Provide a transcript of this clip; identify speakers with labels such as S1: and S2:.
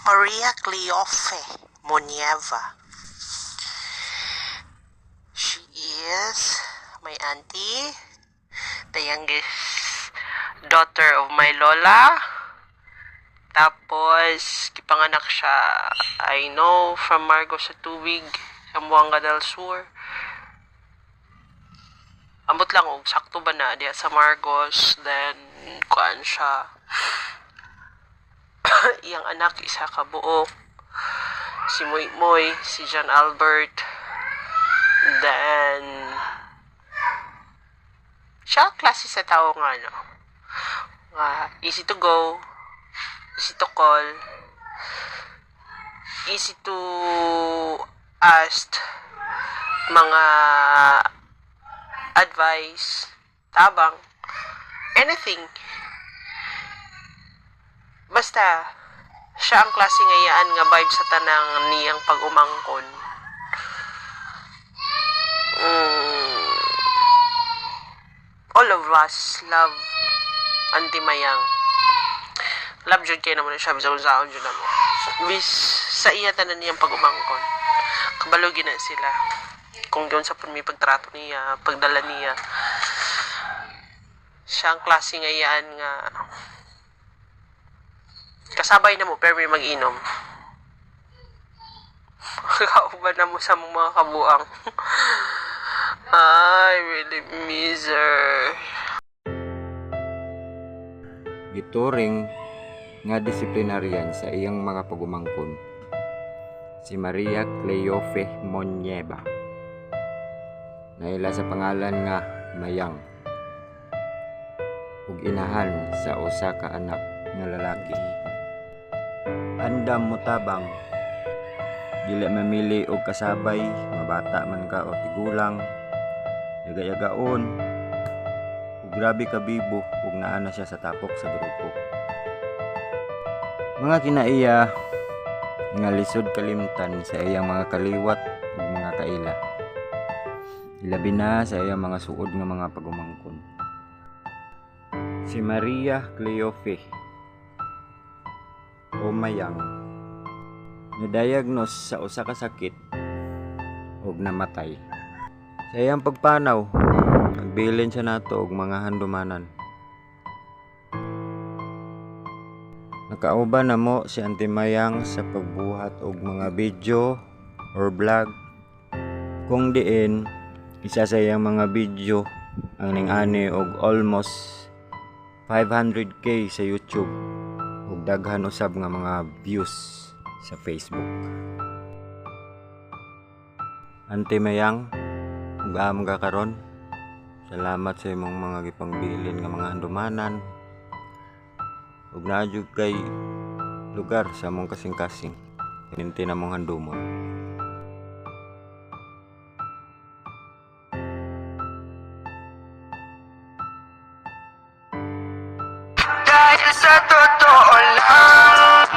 S1: Maria Cleofe Monieva. She is my auntie, the youngest daughter of my lola. Tapos, kipanganak siya, I know, from Margos sa Tubig, sa Buanga del Sur. Ambot lang, sakto ba na diya sa Margos, then, kuan siya. Iyang anak, isa ka buok. Si Moy Moy, si John Albert. Then, siya klase sa tao nga, no? Easy to go, easy to call, easy to ask mga advice, tabang, anything. Basta, siya ang klase ngayaan nga vibe sa tanang niyang pag-umangkon. All of us love Auntie Mayang. Love jud kayo naman siya, bisa unsaon jud mo. Bis sa iya tanan niyang pag-umangkon. Kabalugin na sila. Kung doon sa may pagtrato niya, pagdala niya. Siya ang klase ngayaan nga kasabay na mo pero may mag-inom. Kauban na mo sa mga kabuang. I really miss her.
S2: Gituring nga disiplinaryan sa iyang mga pagumangkon si Maria Cleofe Monieva, naila sa pangalan nga Mayang, ug inahan sa usa ka anak nga lalaki. Andam motabang, dili mamili og kasabay, mabata man ka o tigulang, yaga-yagaon, ug grabe ka bibo ug naa na siya sa tapok sa grupo. Mga kinaiya nga lisod kalimtan sa iyang mga kaliwat ug mga kaila, ilabi na sa iyang mga suod nga mga pagumangkon. Si Maria Cleofe o Mayang na-diagnose sa usa ka sakit ug namatay. Sa iyang pagpanaw, nagbilin siya nato og mga handumanan. Nakauban na mo si Auntie Mayang sa pagbuhat og mga video or vlog, kung diin isa sa iyang mga video ang ning-ani og almost 500k sa YouTube ug daghan usab nga mga views sa Facebook. Auntie Mayang, ug am ka karon, salamat sa imong mga gipangbilin nga mga handumanan ug naadyo kay lugar sa among kasing-kasing kininti na mong handumon.
S1: Dahil sa totoo lang,